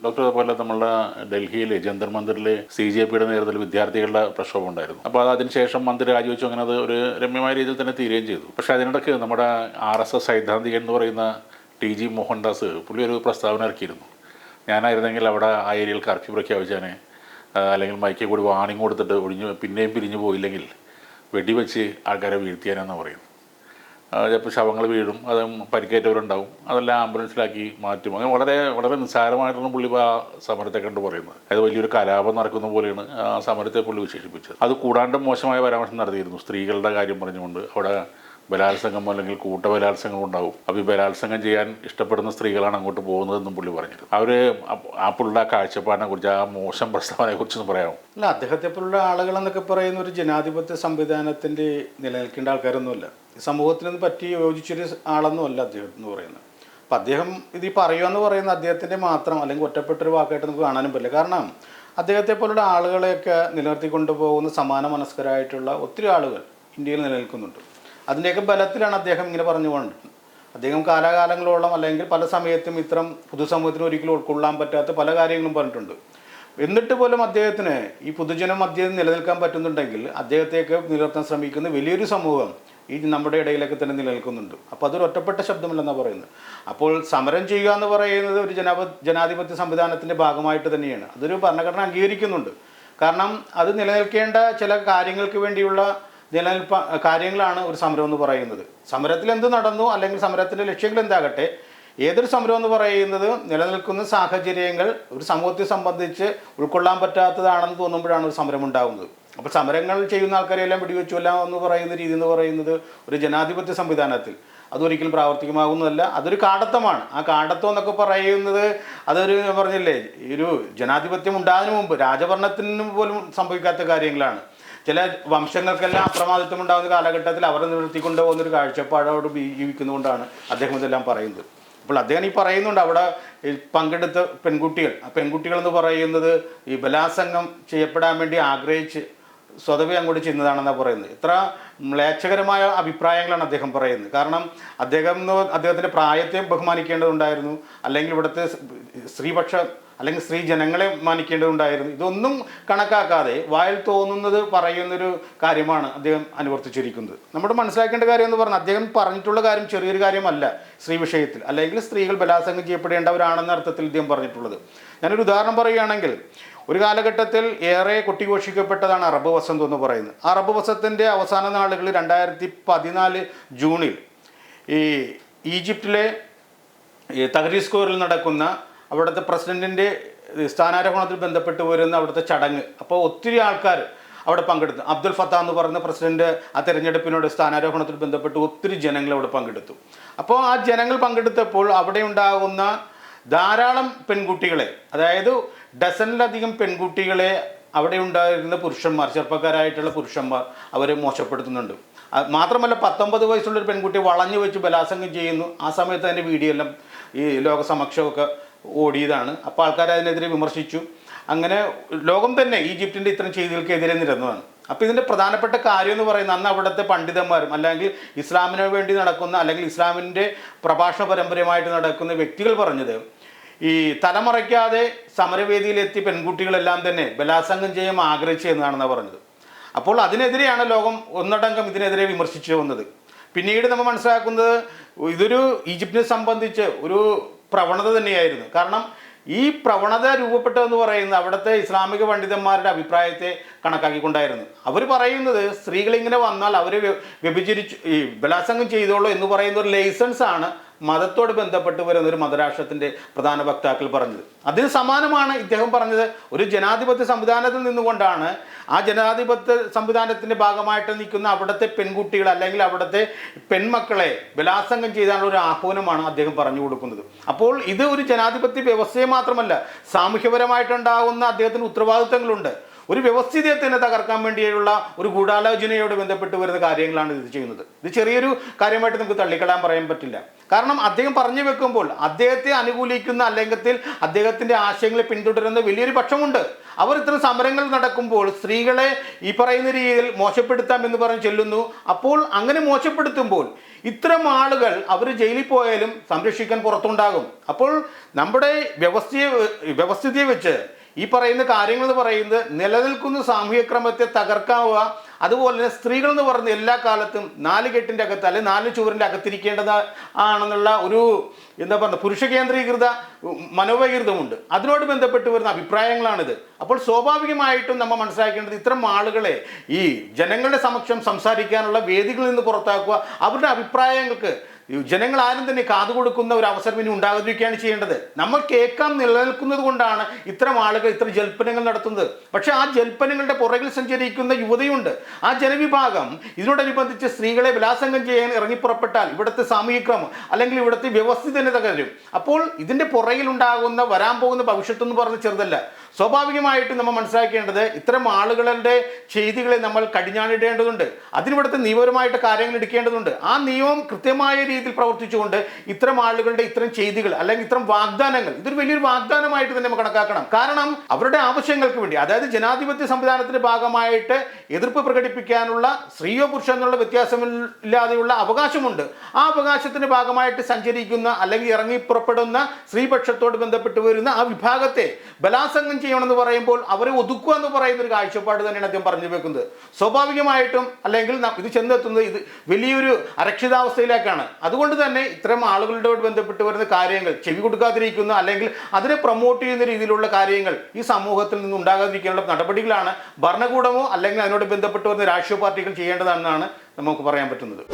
Doctor അതുപോലെ നമ്മളുടെ ഡൽഹിയിൽ ജന്തർ മന്ദിറിൽ CJP നേതൃത്വത്തിൽ വിദ്യാർത്ഥികളുടെ പ്രക്ഷോഭം ഉണ്ടായിരുന്നു. അപ്പോൾ അതിനുശേഷം മന്ത്രി രാജിവെച്ചു. അങ്ങനെ അത് ഒരു രമ്യമായ രീതിയിൽ തന്നെ തീരുകയും ചെയ്തു. പക്ഷേ അതിനിടയ്ക്ക് നമ്മുടെ RSS സൈദ്ധാന്തികൻ എന്ന് പറയുന്ന TG മോഹൻദാസ് പുള്ളി ഒരു പ്രസ്താവന ഇറക്കിയിരുന്നു. ഞാനായിരുന്നെങ്കിൽ അവിടെ ആ ഏരിയയിൽ കർഫ്യൂ പ്രഖ്യാപിച്ചാനെ, അല്ലെങ്കിൽ മൈക്കിൽ കൂടി വാണിംഗ് കൊടുത്തിട്ട് പിന്നെയും പിരിഞ്ഞു പോയില്ലെങ്കിൽ വെടിവെച്ച് ആൾക്കാരെ വീഴ്ത്തിയാനെന്ന് പറയുന്നു. ചിലപ്പോൾ ശവങ്ങൾ വീഴും, അത് പരിക്കേറ്റവരുണ്ടാവും, അതെല്ലാം ആംബുലൻസിലാക്കി മാറ്റും. അങ്ങനെ വളരെ വളരെ നിസ്സാരമായിട്ടാണ് പുള്ളി ആ സമരത്തെ കണ്ട് പറയുന്നത്. അത് വലിയൊരു കലാപം നടക്കുന്ന പോലെയാണ് ആ സമരത്തെ പുള്ളി വിശേഷിപ്പിച്ചത്. അത് കൂടാണ്ട് മോശമായ പരാമർശം നടത്തിയിരുന്നു. സ്ത്രീകളുടെ കാര്യം പറഞ്ഞുകൊണ്ട് അവിടെ ബലാത്സംഗമോ അല്ലെങ്കിൽ കൂട്ടബലാത്സംഗം ഉണ്ടാവും. അപ്പോൾ ഈ ബലാത്സംഗം ചെയ്യാൻ ഇഷ്ടപ്പെടുന്ന സ്ത്രീകളാണ് അങ്ങോട്ട് പോകുന്നതെന്നും പുള്ളി പറഞ്ഞിരുന്നു. അവർ ആ പുള്ളിയുടെ കാഴ്ചപ്പാടിനെ കുറിച്ച്, ആ മോശം പ്രസ്താവനയെ കുറിച്ചൊന്ന് പറയാമോ? അല്ല, അദ്ദേഹത്തെ പോലുള്ള ആളുകളെന്നൊക്കെ പറയുന്ന ഒരു ജനാധിപത്യ സംവിധാനത്തിൻ്റെ നിലനിൽക്കേണ്ട ആൾക്കാരൊന്നുമല്ല. സമൂഹത്തിനൊന്നും പറ്റി യോജിച്ചൊരു ആളൊന്നുമല്ല അദ്ദേഹം എന്ന് പറയുന്നത്. അപ്പം അദ്ദേഹം ഇത് പറയുകയെന്ന് പറയുന്നത് അദ്ദേഹത്തിൻ്റെ മാത്രം അല്ലെങ്കിൽ ഒറ്റപ്പെട്ടൊരു വാക്കായിട്ട് നമുക്ക് കാണാനും പറ്റില്ല. കാരണം അദ്ദേഹത്തെ പോലുള്ള ആളുകളെയൊക്കെ നിലനിർത്തിക്കൊണ്ടു പോകുന്ന സമാന മനസ്കരായിട്ടുള്ള ഒത്തിരി ആളുകൾ ഇന്ത്യയിൽ നിലനിൽക്കുന്നുണ്ട്. അതിൻ്റെയൊക്കെ ബലത്തിലാണ് അദ്ദേഹം ഇങ്ങനെ പറഞ്ഞുകൊണ്ട് അദ്ദേഹം കാലാകാലങ്ങളോളം അല്ലെങ്കിൽ പല സമയത്തും ഇത്തരം പൊതുസമൂഹത്തിന് ഒരിക്കലും ഉൾക്കൊള്ളാൻ പറ്റാത്ത പല കാര്യങ്ങളും പറഞ്ഞിട്ടുണ്ട്. എന്നിട്ട് പോലും അദ്ദേഹത്തിന് ഈ പൊതുജനം അദ്ദേഹം നിലനിൽക്കാൻ പറ്റുന്നുണ്ടെങ്കിൽ അദ്ദേഹത്തെയൊക്കെ നിലനിർത്താൻ ശ്രമിക്കുന്ന വലിയൊരു സമൂഹം ഈ നമ്മുടെ ഇടയിലൊക്കെ തന്നെ നിലനിൽക്കുന്നുണ്ട്. അപ്പോൾ അതൊരു ഒറ്റപ്പെട്ട ശബ്ദമല്ലെന്നാണ് പറയുന്നത്. അപ്പോൾ സമരം ചെയ്യുക എന്ന് പറയുന്നത് ഒരു ജനാധിപത്യ സംവിധാനത്തിൻ്റെ ഭാഗമായിട്ട് തന്നെയാണ്. അതൊരു ഭരണഘടന അംഗീകരിക്കുന്നുണ്ട്. കാരണം അത് നിലനിൽക്കേണ്ട ചില കാര്യങ്ങൾക്ക് വേണ്ടിയുള്ള കാര്യങ്ങളാണ് ഒരു സമരം എന്ന് പറയുന്നത്. സമരത്തിൽ എന്ത് നടന്നു അല്ലെങ്കിൽ സമരത്തിൻ്റെ ലക്ഷ്യങ്ങൾ എന്താകട്ടെ, ഏതൊരു സമരം എന്ന് പറയുന്നത് നിലനിൽക്കുന്ന സാഹചര്യങ്ങൾ ഒരു സമൂഹത്തെ സംബന്ധിച്ച് ഉൾക്കൊള്ളാൻ പറ്റാത്തതാണെന്ന് തോന്നുമ്പോഴാണ് ഒരു സമരം ഉണ്ടാകുന്നത്. അപ്പോൾ സമരങ്ങൾ ചെയ്യുന്ന ആൾക്കാരെല്ലാം വെടിവെച്ചുവല്ല എന്ന് പറയുന്ന രീതി എന്ന് പറയുന്നത് ഒരു ജനാധിപത്യ സംവിധാനത്തിൽ അതൊരിക്കലും പ്രാവർത്തികമാകുന്നതല്ല. അതൊരു കാടത്തമാണ്. ആ കാടത്തം എന്നൊക്കെ പറയുന്നത് അതൊരു പറഞ്ഞില്ലേ, ഈ ഒരു ജനാധിപത്യം ഉണ്ടാകുന്നതിന് മുമ്പ് രാജഭരണത്തിന് പോലും സംഭവിക്കാത്ത കാര്യങ്ങളാണ്. ചില വംശങ്ങൾക്കെല്ലാം അപ്രമാദിത്വം ഉണ്ടാകുന്ന കാലഘട്ടത്തിൽ അവരെ നിർത്തിക്കൊണ്ട് പോകുന്നൊരു കാഴ്ചപ്പാടോട് ജീവിക്കുന്നതുകൊണ്ടാണ് അദ്ദേഹം ഇതെല്ലാം പറയുന്നത്. അപ്പോൾ അദ്ദേഹം ഈ പറയുന്നുണ്ട് അവിടെ പങ്കെടുത്ത പെൺകുട്ടികളെന്ന് പറയുന്നത് ഈ ബലാത്സംഗം ചെയ്യപ്പെടാൻ വേണ്ടി ആഗ്രഹിച്ച് സ്വതവേ അങ്ങോട്ട് ചെയ്യുന്നതാണെന്നാണ് പറയുന്നത്. ഇത്ര മ്ലേച്ഛകരമായ അഭിപ്രായങ്ങളാണ് അദ്ദേഹം പറയുന്നത്. കാരണം അദ്ദേഹത്തിൻ്റെ പ്രായത്തെ ബഹുമാനിക്കേണ്ടതുണ്ടായിരുന്നു, അല്ലെങ്കിൽ ഇവിടുത്തെ സ്ത്രീപക്ഷ അല്ലെങ്കിൽ സ്ത്രീ ജനങ്ങളെ മാനിക്കേണ്ടതുണ്ടായിരുന്നു. ഇതൊന്നും കണക്കാക്കാതെ വായിൽ തോന്നുന്നത് പറയുന്നൊരു കാര്യമാണ് അദ്ദേഹം അനുവർത്തിച്ചിരിക്കുന്നത്. നമ്മൾ മനസ്സിലാക്കേണ്ട കാര്യം എന്ന് പറഞ്ഞാൽ അദ്ദേഹം പറഞ്ഞിട്ടുള്ള കാര്യം ചെറിയൊരു കാര്യമല്ല സ്ത്രീ വിഷയത്തിൽ, അല്ലെങ്കിൽ സ്ത്രീകൾ ബലാത്സംഗം ചെയ്യപ്പെടേണ്ടവരാണെന്ന അർത്ഥത്തിൽ ഇദ്ദേഹം പറഞ്ഞിട്ടുള്ളത്. ഞാനൊരു ഉദാഹരണം പറയുകയാണെങ്കിൽ, ഒരു കാലഘട്ടത്തിൽ ഏറെ കൊട്ടിഘോഷിക്കപ്പെട്ടതാണ് അറബ് വസന്തം എന്ന് പറയുന്നത്. ആ അറബ് വസന്തത്തിൻ്റെ അവസാന നാളുകളിൽ 2014 ജൂണിൽ ഈ ഈജിപ്തിലെ തഹരീർ സ്ക്വയറിൽ നടക്കുന്ന അവിടുത്തെ പ്രസിഡൻറ്റിൻ്റെ സ്ഥാനാരോഹണത്തിൽ ബന്ധപ്പെട്ട് വരുന്ന അവിടുത്തെ ചടങ്ങ്, അപ്പോൾ ഒത്തിരി ആൾക്കാർ അവിടെ പങ്കെടുത്തു. അബ്ദുൽ ഫത്താഹ് എന്ന് പറയുന്ന പ്രസിഡന്റ് ആ തെരഞ്ഞെടുപ്പിനോട് സ്ഥാനാരോഹണത്തിൽ ബന്ധപ്പെട്ട് ഒത്തിരി ജനങ്ങൾ അവിടെ പങ്കെടുത്തു. അപ്പോൾ ആ ജനങ്ങൾ പങ്കെടുത്തപ്പോൾ അവിടെ ഉണ്ടാകുന്ന ധാരാളം പെൺകുട്ടികളെ, അതായത് ഡസനിലധികം പെൺകുട്ടികളെ അവിടെ ഉണ്ടായിരുന്ന പുരുഷന്മാർ, ചെറുപ്പക്കാരായിട്ടുള്ള പുരുഷന്മാർ അവർ മോശപ്പെടുത്തുന്നുണ്ട്. മാത്രമല്ല 19 വയസ്സുള്ളൊരു പെൺകുട്ടി വളഞ്ഞു വെച്ച് ബലാത്സംഗം ചെയ്യുന്നു. ആ സമയത്ത് അതിൻ്റെ വീഡിയോ എല്ലാം ഈ ലോകസമക്ഷമൊക്കെ ഓടിയതാണ്. അപ്പോൾ ആൾക്കാർ അതിനെതിരെ വിമർശിച്ചു. അങ്ങനെ ലോകം തന്നെ ഈജിപ്തിൻ്റെ ഇത്തരം ചെയ്തികൾക്കെതിരെ നിരന്നതാണ്. അപ്പോൾ ഇതിൻ്റെ പ്രധാനപ്പെട്ട കാര്യം എന്ന് പറയുന്നത്, അന്ന് അവിടുത്തെ പണ്ഡിതന്മാരും അല്ലെങ്കിൽ ഇസ്ലാമിന് വേണ്ടി നടക്കുന്ന അല്ലെങ്കിൽ ഇസ്ലാമിൻ്റെ പ്രഭാഷണ പരമ്പരയുമായിട്ട് നടക്കുന്ന വ്യക്തികൾ പറഞ്ഞത്, ഈ തലമറയ്ക്കാതെ സമരവേദിയിലെത്തി പെൺകുട്ടികളെല്ലാം തന്നെ ബലാത്സംഗം ചെയ്യാൻ ആഗ്രഹിച്ചു എന്നാണെന്നാണ് പറഞ്ഞത്. അപ്പോൾ അതിനെതിരെയാണ് ലോകം ഒന്നടങ്കം ഇതിനെതിരെ വിമർശിച്ചു വന്നത്. പിന്നീട് നമ്മൾ മനസ്സിലാക്കുന്നത് ഇതൊരു ഈജിപ്തിനെ സംബന്ധിച്ച് ഒരു പ്രവണത തന്നെയായിരുന്നു. കാരണം ഈ പ്രവണത രൂപപ്പെട്ടതെന്ന് പറയുന്നത് അവിടുത്തെ ഇസ്ലാമിക പണ്ഡിതന്മാരുടെ അഭിപ്രായത്തെ കണക്കാക്കിക്കൊണ്ടായിരുന്നു. അവർ പറയുന്നത് സ്ത്രീകളിങ്ങനെ വന്നാൽ അവർ വ്യഭിചരിച്ചു ഈ ബലാത്സംഗം ചെയ്തോളൂ എന്ന് പറയുന്ന ഒരു ലൈസൻസാണ് മതത്തോട് ബന്ധപ്പെട്ട് വരുന്ന ഒരു മതരാഷ്ട്രത്തിൻ്റെ പ്രധാന വക്താക്കൾ പറഞ്ഞത്. അതിന് സമാനമാണ് ഇദ്ദേഹം പറഞ്ഞത്. ഒരു ജനാധിപത്യ സംവിധാനത്തിൽ നിന്നുകൊണ്ടാണ് ആ ജനാധിപത്യ സംവിധാനത്തിൻ്റെ ഭാഗമായിട്ട് നിൽക്കുന്ന അവിടുത്തെ പെൺകുട്ടികൾ അല്ലെങ്കിൽ അവിടുത്തെ പെൺമക്കളെ ബലാത്സംഗം ചെയ്താനുള്ള ഒരു ആഹ്വാനമാണ് അദ്ദേഹം പറഞ്ഞു കൊടുക്കുന്നത്. അപ്പോൾ ഇത് ഒരു ജനാധിപത്യ വ്യവസ്ഥയെ മാത്രമല്ല, സാമൂഹ്യപരമായിട്ടുണ്ടാകുന്ന അദ്ദേഹത്തിന് ഉത്തരവാദിത്തങ്ങളുണ്ട്. ഒരു വ്യവസ്ഥിതിയെ തന്നെ തകർക്കാൻ വേണ്ടിയുള്ള ഒരു ഗൂഢാലോചനയോട് ബന്ധപ്പെട്ട് വരുന്ന കാര്യങ്ങളാണ് ഇത് ചെയ്യുന്നത്. ഇത് ചെറിയൊരു കാര്യമായിട്ട് നമുക്ക് തള്ളിക്കളയാൻ പറയാൻ പറ്റില്ല. കാരണം അദ്ദേഹം പറഞ്ഞു വെക്കുമ്പോൾ അദ്ദേഹത്തെ അനുകൂലിക്കുന്ന അല്ലെങ്കിൽ അദ്ദേഹത്തിൻ്റെ ആശയങ്ങളെ പിന്തുടരുന്ന വലിയൊരു പക്ഷമുണ്ട്. അവർ ഇത്തരം സമരങ്ങൾ നടക്കുമ്പോൾ സ്ത്രീകളെ ഈ പറയുന്ന രീതിയിൽ മോശപ്പെടുത്താം എന്ന് പറഞ്ഞ് ചെല്ലുന്നു. അപ്പോൾ അങ്ങനെ മോശപ്പെടുത്തുമ്പോൾ ഇത്തരം ആളുകൾ അവർ ജയിലിൽ പോയാലും സംരക്ഷിക്കാൻ പുറത്തുണ്ടാകും. അപ്പോൾ നമ്മുടെ വ്യവസ്ഥിതിയെ വെച്ച് ഈ പറയുന്ന കാര്യങ്ങൾ എന്ന് പറയുന്നത് നിലനിൽക്കുന്ന സാമൂഹ്യ ക്രമത്തെ തകർക്കാവുക, അതുപോലെ തന്നെ സ്ത്രീകൾ എന്ന് പറയുന്ന എല്ലാ കാലത്തും 4 കെട്ടിൻ്റെ അകത്ത് അല്ലെങ്കിൽ 4 ചുവരിൻ്റെ അകത്തിരിക്കേണ്ടത് ആണെന്നുള്ള ഒരു എന്താ പറയുക പുരുഷ കേന്ദ്രീകൃത മനോവൈകൃതമുണ്ട്. അതിനോട് ബന്ധപ്പെട്ട് വരുന്ന അഭിപ്രായങ്ങളാണിത്. അപ്പോൾ സ്വാഭാവികമായിട്ടും നമ്മൾ മനസ്സിലാക്കേണ്ടത് ഇത്തരം ആളുകളെ ഈ ജനങ്ങളുടെ സമക്ഷം സംസാരിക്കാനുള്ള വേദികളിൽ നിന്ന് പുറത്താക്കുക, അവരുടെ അഭിപ്രായങ്ങൾക്ക് ജനങ്ങൾ ആരും തന്നെ കാതുകൊടുക്കുന്ന ഒരു അവസരം ഇനി ഉണ്ടാകാതിരിക്കുകയാണ് ചെയ്യേണ്ടത്. നമ്മൾ കേൾക്കാൻ നിലനിൽക്കുന്നത് കൊണ്ടാണ് ഇത്തരം ആളുകൾ ഇത്തരം ജൽപ്പനങ്ങൾ നടത്തുന്നത്. പക്ഷേ ആ ജൽപ്പനങ്ങളുടെ പുറകിൽ സഞ്ചരിക്കുന്ന യുവതയുണ്ട്. ആ ജനവിഭാഗം ഇതിനോടനുബന്ധിച്ച് സ്ത്രീകളെ ബലാത്സംഗം ചെയ്യാൻ ഇറങ്ങിപ്പുറപ്പെട്ടാൽ ഇവിടുത്തെ സാമൂഹിക്രമം അല്ലെങ്കിൽ ഇവിടുത്തെ വ്യവസ്ഥിതി തന്നെ തകരും. അപ്പോൾ ഇതിൻ്റെ പുറകിലുണ്ടാകുന്ന വരാൻ പോകുന്ന ഭവിഷ്യത്ത് എന്ന് പറഞ്ഞ് ചെറുതല്ല. സ്വാഭാവികമായിട്ടും നമ്മൾ മനസ്സിലാക്കേണ്ടത് ഇത്തരം ആളുകളുടെ ചെയ്തികളെ നമ്മൾ കടിഞ്ഞാണിടേണ്ടതുണ്ട്. അതിനിവിടുത്തെ നിയമപരമായിട്ട് കാര്യങ്ങൾ എടുക്കേണ്ടതുണ്ട്. ആ നിയമം കൃത്യമായ രീതിയിൽ പ്രവർത്തിച്ചുകൊണ്ട് ഇത്തരം ആളുകളുടെ ഇത്തരം ചെയ്തികൾ അല്ലെങ്കിൽ ഇത്തരം വാഗ്ദാനങ്ങൾ ഇതൊരു വലിയൊരു വാഗ്ദാനമായിട്ട് തന്നെ നമ്മൾ കണക്കാക്കണം. കാരണം അവരുടെ ആവശ്യങ്ങൾക്ക് വേണ്ടി, അതായത് ജനാധിപത്യ സംവിധാനത്തിന്റെ ഭാഗമായിട്ട് എതിർപ്പ് പ്രകടിപ്പിക്കാനുള്ള സ്ത്രീയോ പുരുഷ എന്നുള്ള വ്യത്യാസമില്ലാതെയുള്ള അവകാശമുണ്ട്. ആ അവകാശത്തിന്റെ ഭാഗമായിട്ട് സഞ്ചരിക്കുന്ന അല്ലെങ്കിൽ ഇറങ്ങി പുറപ്പെടുന്ന സ്ത്രീപക്ഷത്തോട് ബന്ധപ്പെട്ട് വരുന്ന ആ വിഭാഗത്തെ ബലാത്സംഗം ചെയ്യണമെന്ന് പറയുമ്പോൾ അവരെ ഒതുക്കുക എന്ന് പറയുന്ന ഒരു കാഴ്ചപ്പാട് തന്നെയാണ് അദ്ദേഹം പറഞ്ഞു വെക്കുന്നത്. സ്വാഭാവികമായിട്ടും അല്ലെങ്കിൽ ഇത് ചെന്നെത്തുന്നത് ഇത് വലിയൊരു അരക്ഷിതാവസ്ഥയിലേക്കാണ്. അതുകൊണ്ട് തന്നെ ഇത്തരം ആളുകളോട് ബന്ധപ്പെട്ട് വരുന്ന കാര്യങ്ങൾ ചെവി കൊടുക്കാതിരിക്കുന്ന അല്ലെങ്കിൽ അതിനെ പ്രൊമോട്ട് ചെയ്യുന്ന രീതിയിലുള്ള കാര്യങ്ങൾ ഈ സമൂഹത്തിൽ നിന്ന് ഉണ്ടാകാതിരിക്കാനുള്ള നടപടികളാണ് ഭരണകൂടമോ അല്ലെങ്കിൽ അതിനോട് ബന്ധപ്പെട്ട് വരുന്ന രാഷ്ട്രീയ പാർട്ടികൾ ചെയ്യേണ്ടതെന്നാണ് നമുക്ക് പറയാൻ പറ്റുന്നത്.